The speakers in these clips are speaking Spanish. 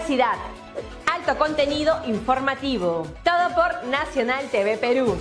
veracidad, alto contenido informativo. Todo por Nacional TV Perú.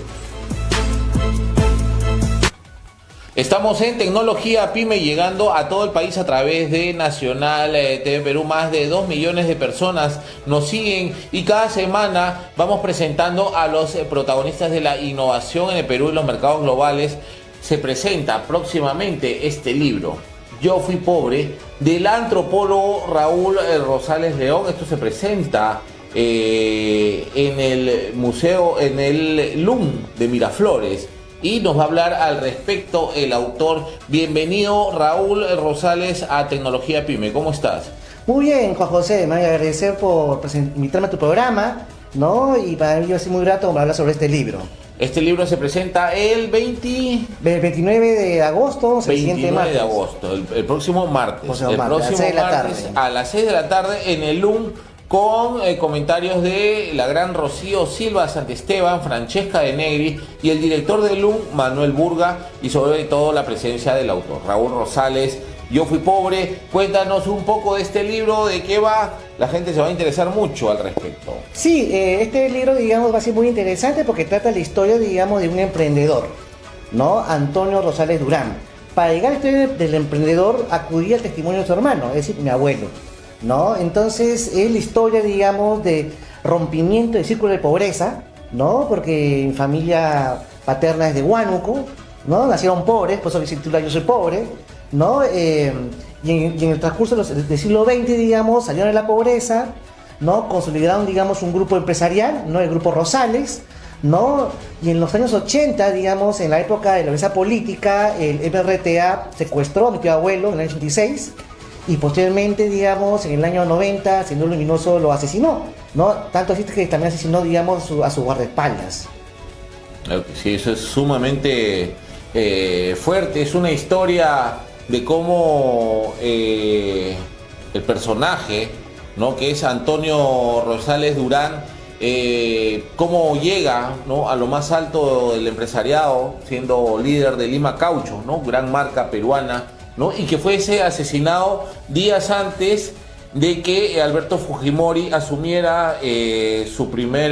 Estamos en Tecnología Pyme, llegando a todo el país a través de Nacional TV Perú. Más de 2 millones de personas nos siguen y cada semana vamos presentando a los protagonistas de la innovación en el Perú y los mercados globales. Se presenta próximamente este libro, Yo fui pobre, del antropólogo Raúl Rosales León. Esto se presenta en el museo, en el LUM de Miraflores. Y nos va a hablar al respecto el autor. Bienvenido, Raúl Rosales, a Tecnología Pyme. ¿Cómo estás? Muy bien, Juan José. Me voy a agradecer por invitarme a tu programa, ¿no? Y para mí va a ser muy grato hablar sobre este libro. Este libro se presenta el 29 de agosto, el siguiente martes. 29 de agosto, el próximo martes. El próximo martes a las 6 de la tarde en el LUM, con comentarios de la gran Rocío Silva Santisteban, Francesca de Negri y el director del LUM, Manuel Burga, y sobre todo la presencia del autor, Raúl Rosales. Yo fui pobre. Cuéntanos un poco de este libro, de qué va. La gente se va a interesar mucho al respecto. Sí, este libro, digamos, va a ser muy interesante porque trata la historia, digamos, de un emprendedor, ¿no? Antonio Rosales Durán. Para llegar a la historia del emprendedor, acudía al testimonio de su hermano, es decir, mi abuelo, ¿no? Entonces es la historia, digamos, de rompimiento del círculo de pobreza, ¿no? Porque mi familia paterna es de Huánuco, ¿no? Nacieron pobres, por eso se titula Yo soy pobre, ¿no? Y en el transcurso del siglo XX, digamos, salieron de la pobreza, ¿no? Consolidaron, digamos, un grupo empresarial, ¿no? El grupo Rosales, ¿no? Y en los años 80, digamos, en la época de la violencia política, el MRTA secuestró a mi tío abuelo en el año 86. Y posteriormente, digamos, en el año 90, Sendero Luminoso lo asesinó, ¿no? Tanto así que también asesinó, digamos, a sus guardaespaldas. Sí, eso es sumamente fuerte. Es una historia de cómo el personaje, ¿no?, que es Antonio Rosales Durán, cómo llega, ¿no?, a lo más alto del empresariado, siendo líder de Lima Caucho, ¿no?, gran marca peruana, ¿no?, y que fuese asesinado días antes de que Alberto Fujimori asumiera su primer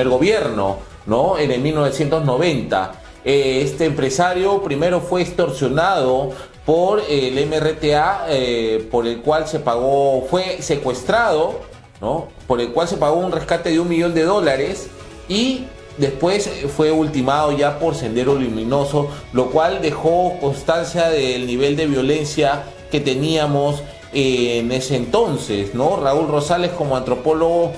gobierno, ¿no?, en el 1990. Este empresario primero fue extorsionado por el MRTA, por el cual fue secuestrado, ¿no?, por el cual se pagó un rescate de $1 millón, y después fue ultimado ya por Sendero Luminoso, lo cual dejó constancia del nivel de violencia que teníamos en ese entonces, ¿no? Raúl Rosales, como antropólogo,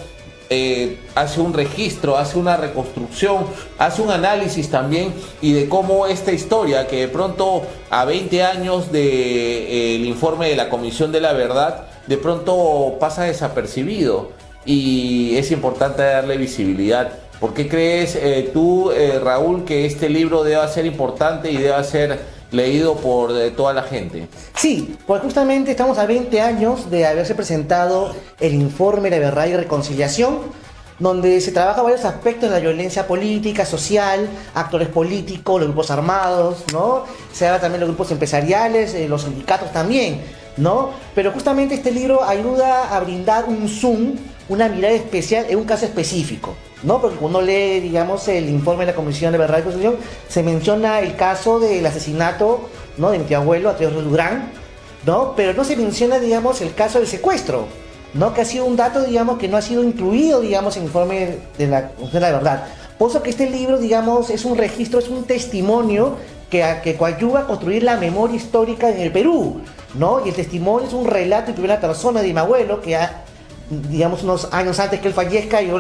hace un registro, hace una reconstrucción, hace un análisis también, y de cómo esta historia, que de pronto a 20 años del informe de la Comisión de la Verdad, de pronto pasa desapercibido, y es importante darle visibilidad. ¿Por qué crees tú, Raúl, que este libro deba ser importante y deba ser leído por toda la gente? Sí, pues justamente estamos a 20 años de haberse presentado el informe La Verdad y Reconciliación, donde se trabaja varios aspectos de la violencia política, social, actores políticos, los grupos armados, ¿no? Se habla también de los grupos empresariales, los sindicatos también, ¿no? Pero justamente este libro ayuda a brindar un zoom, una mirada especial en un caso específico, ¿no? Porque cuando uno lee, digamos, el informe de la Comisión de Verdad y Reconciliación, se menciona el caso del asesinato, ¿no?, de mi tío abuelo, Antonio Durán, ¿no? Pero no se menciona, digamos, el caso del secuestro, ¿no?, que ha sido un dato, digamos, que no ha sido incluido, digamos, en el informe de la Comisión de la Verdad. Por eso que este libro, digamos, es un registro, es un testimonio que coadyuva a construir la memoria histórica en el Perú, ¿no? Y el testimonio es un relato en primera persona de mi abuelo, que digamos, unos años antes que él fallezca, yo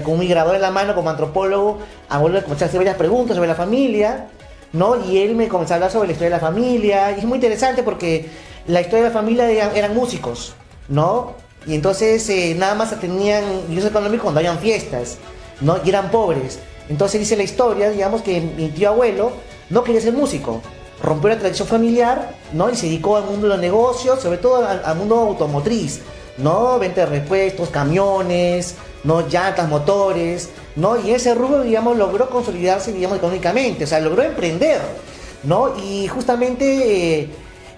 con mi grabador en la mano como antropólogo, a volver a comenzar a hacer varias preguntas sobre la familia, ¿no? Y él me comenzó a hablar sobre la historia de la familia, y es muy interesante porque la historia de la familia eran músicos, ¿no? Y entonces nada más tenían ingresos económicos cuando habían fiestas, ¿no? Y eran pobres. Entonces dice la historia, digamos, que mi tío abuelo no quería ser músico, rompió la tradición familiar, ¿no? Y se dedicó al mundo de los negocios, sobre todo al mundo automotriz, ¿no? Venta de repuestos, camiones, ¿no? Llantas, motores, ¿no? Y ese rubro, digamos, logró consolidarse, digamos, económicamente, o sea, logró emprender, ¿no? Y justamente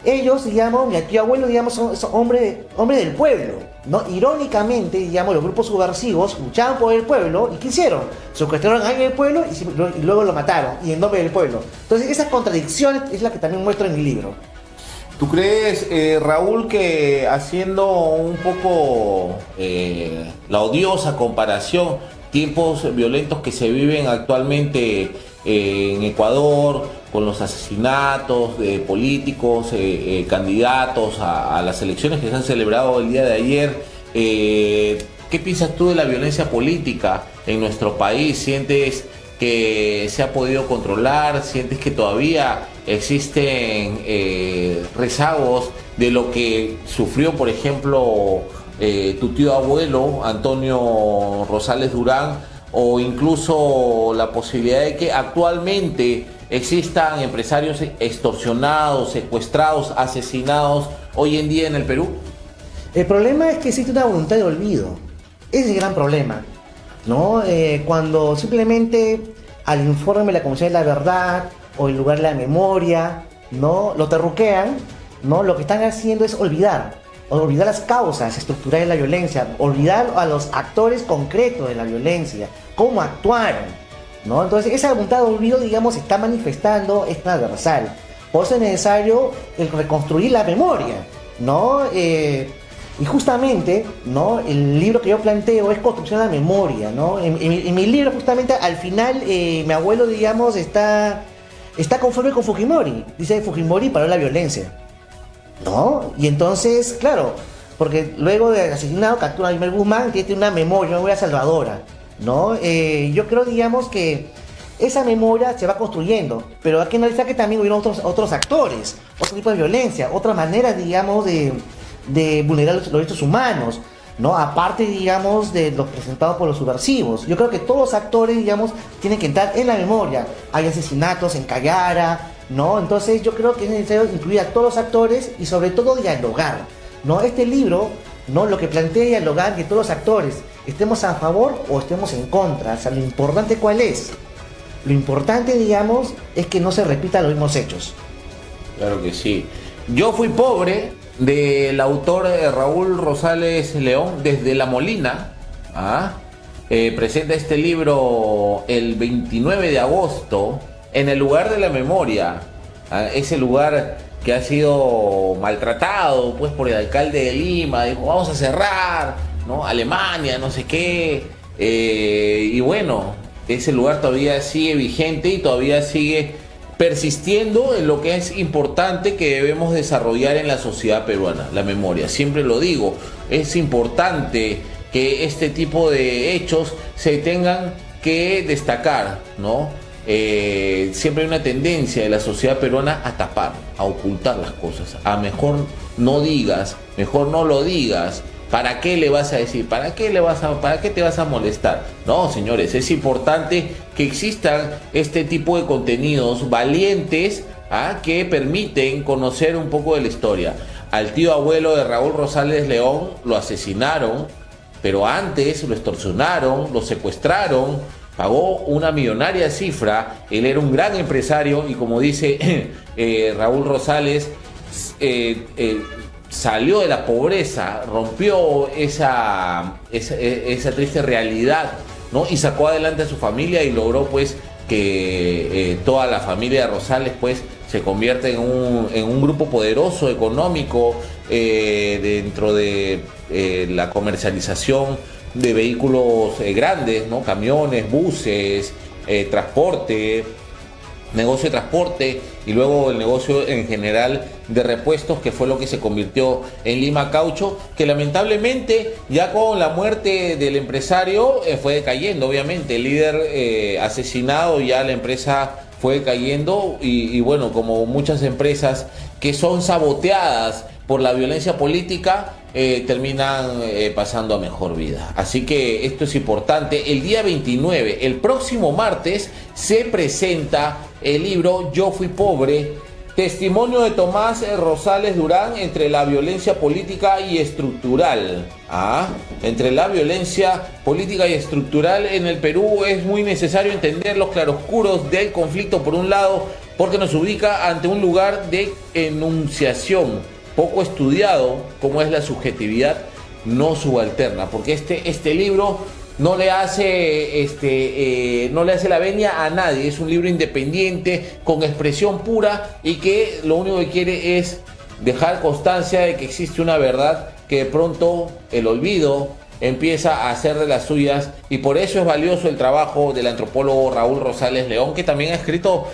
Ellos, digamos, mi tío abuelo, digamos, son hombres del pueblo, ¿no? Irónicamente, digamos, los grupos subversivos luchaban por el pueblo y ¿qué hicieron? Secuestraron a alguien del pueblo y luego lo mataron, y en nombre del pueblo. Entonces, esa contradicción es la que también muestro en mi libro. ¿Tú crees, Raúl, que haciendo un poco la odiosa comparación, tiempos violentos que se viven actualmente en Ecuador, con los asesinatos de políticos, candidatos a las elecciones que se han celebrado el día de ayer, ¿qué piensas tú de la violencia política en nuestro país? ¿Sientes que se ha podido controlar? ¿Sientes que todavía existen rezagos de lo que sufrió, por ejemplo, tu tío abuelo, Antonio Rosales Durán, o incluso la posibilidad de que actualmente existan empresarios extorsionados, secuestrados, asesinados hoy en día en el Perú? El problema es que existe una voluntad de olvido. Ese es el gran problema, ¿no? Cuando simplemente al informe de la Comisión de la Verdad o en lugar de la memoria, ¿no?, lo terruquean, ¿no? Lo que están haciendo es olvidar las causas estructurales de la violencia, olvidar a los actores concretos de la violencia, cómo actuaron, ¿no? Entonces esa voluntad de olvido, digamos, se está manifestando, es transversal. Por eso es necesario el reconstruir la memoria, ¿no? Y justamente, ¿no?, el libro que yo planteo es construcción de la memoria, ¿no? En mi libro, justamente, al final, mi abuelo, digamos, está conforme con Fujimori. Dice, Fujimori paró la violencia, ¿no? Y entonces, claro, porque luego de asesinado captura a Imer Guzmán, tiene una memoria, una salvadora, ¿no? Yo creo, digamos, que esa memoria se va construyendo, pero hay que analizar que también hubieron otros actores, otro tipo de violencia, otras maneras, digamos, de vulnerar los derechos humanos, ¿no? Aparte, digamos, de los presentados por los subversivos. Yo creo que todos los actores, digamos, tienen que entrar en la memoria. Hay asesinatos en Callara, ¿no? Entonces yo creo que es necesario incluir a todos los actores y sobre todo dialogar, ¿no? Este libro, ¿no?, lo que plantea es dialogar, que todos los actores estemos a favor o estemos en contra. O sea, lo importante, ¿cuál es? Lo importante, digamos, es que no se repitan los mismos hechos. Claro que sí. Yo fui pobre, del autor Raúl Rosales León, desde La Molina. Presenta este libro el 29 de agosto en el lugar de la memoria, ese lugar que ha sido maltratado pues por el alcalde de Lima. Dijo, vamos a cerrar, ¿no?, Alemania, no sé qué, y bueno, ese lugar todavía sigue vigente y todavía sigue persistiendo en lo que es importante que debemos desarrollar en la sociedad peruana, la memoria. Siempre lo digo, es importante que este tipo de hechos se tengan que destacar, ¿no? Siempre hay una tendencia de la sociedad peruana a tapar, a ocultar las cosas, a mejor no digas, mejor no lo digas. ¿Para qué le vas a decir? ¿Para qué te vas a molestar? No, señores, es importante que existan este tipo de contenidos valientes, que permiten conocer un poco de la historia. Al tío abuelo de Raúl Rosales León lo asesinaron, pero antes lo extorsionaron, lo secuestraron, pagó una millonaria cifra. Él era un gran empresario y, como dice Raúl Rosales, salió de la pobreza, rompió esa triste realidad, ¿no?, y sacó adelante a su familia y logró pues que toda la familia de Rosales pues se convierta en un grupo poderoso económico dentro de la comercialización de vehículos grandes, ¿no?, camiones, buses, transporte, negocio de transporte, y luego el negocio en general de repuestos, que fue lo que se convirtió en Lima Caucho, que lamentablemente ya con la muerte del empresario fue decayendo. Obviamente el líder asesinado, ya la empresa fue cayendo y bueno, como muchas empresas que son saboteadas por la violencia política, terminan pasando a mejor vida. Así que esto es importante. El día 29, el próximo martes, se presenta el libro Yo Fui Pobre, testimonio de Tomás Rosales Durán entre la violencia política y estructural. Entre la violencia política y estructural en el Perú es muy necesario entender los claroscuros del conflicto por un lado porque nos ubica ante un lugar de enunciación poco estudiado, como es la subjetividad no subalterna, porque este libro no le hace la venia a nadie, es un libro independiente, con expresión pura y que lo único que quiere es dejar constancia de que existe una verdad que de pronto el olvido empieza a hacer de las suyas, y por eso es valioso el trabajo del antropólogo Raúl Rosales León, que también ha escrito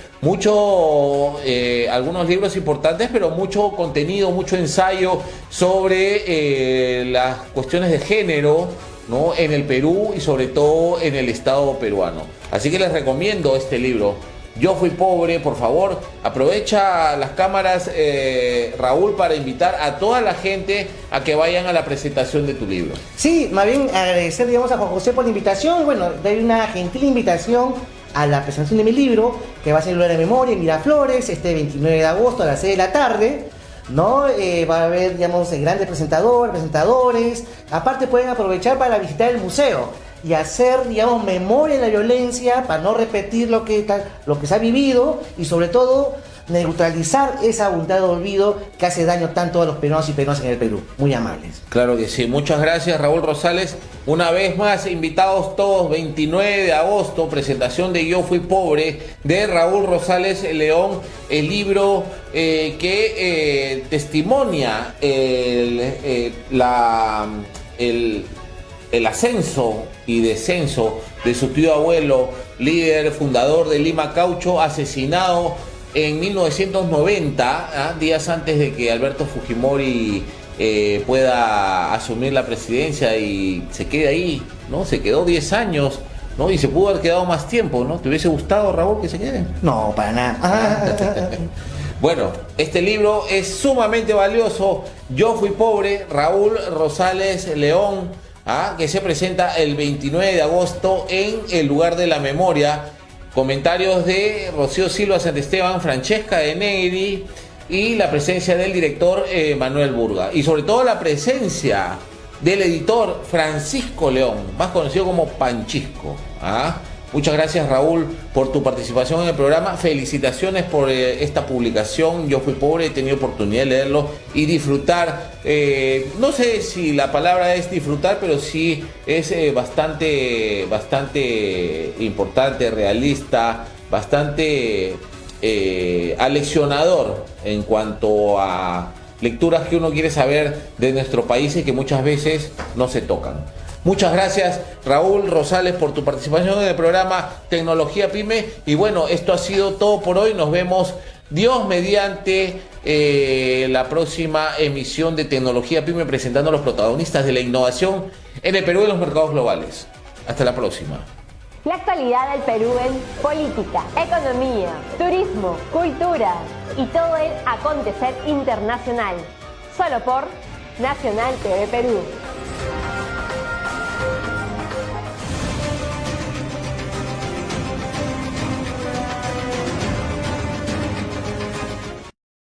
algunos libros importantes, pero mucho contenido, mucho ensayo sobre las cuestiones de género, ¿no?, en el Perú y sobre todo en el Estado peruano. Así que les recomiendo este libro. Yo fui pobre. Por favor, aprovecha las cámaras, Raúl, para invitar a toda la gente a que vayan a la presentación de tu libro. Sí, más bien agradecer, digamos, a Juan José por la invitación. Bueno, doy una gentil invitación a la presentación de mi libro, que va a ser en la memoria en Miraflores, este 29 de agosto a las 6 de la tarde. ¿No? Va a haber, digamos, grandes presentadores. Aparte pueden aprovechar para visitar el museo y hacer, digamos, memoria de la violencia para no repetir lo que se ha vivido, y sobre todo neutralizar esa voluntad de olvido que hace daño tanto a los peruanos y peruanas en el Perú. Muy amables. Claro que sí. Muchas gracias, Raúl Rosales. Una vez más, invitados todos, 29 de agosto, presentación de Yo Fui Pobre, de Raúl Rosales León, el libro que testimonia el ascenso y descenso de su tío abuelo, líder fundador de Lima Caucho, asesinado en 1990, días antes de que Alberto Fujimori pueda asumir la presidencia, y se quede ahí, ¿no? Se quedó 10 años, ¿no? Y se pudo haber quedado más tiempo, ¿no? ¿Te hubiese gustado, Raúl, que se quede? No, para nada. Bueno, este libro es sumamente valioso. Yo Fui Pobre, Raúl Rosales León, que se presenta el 29 de agosto en el lugar de la memoria. Comentarios de Rocío Silva Santesteban, Francesca de Negri, y la presencia del director Manuel Burga, y sobre todo la presencia del editor Francisco León, más conocido como Panchisco. Muchas gracias, Raúl, por tu participación en el programa. Felicitaciones por esta publicación. Yo Fui Pobre, he tenido oportunidad de leerlo y disfrutar. No sé si la palabra es disfrutar, pero sí es bastante importante, realista, bastante aleccionador en cuanto a lecturas que uno quiere saber de nuestro país y que muchas veces no se tocan. Muchas gracias, Raúl Rosales, por tu participación en el programa Tecnología Pyme. Y bueno, esto ha sido todo por hoy. Nos vemos, Dios mediante, la próxima emisión de Tecnología Pyme, presentando a los protagonistas de la innovación en el Perú y en los mercados globales. Hasta la próxima. La actualidad del Perú en política, economía, turismo, cultura y todo el acontecer internacional. Solo por Nacional TV Perú.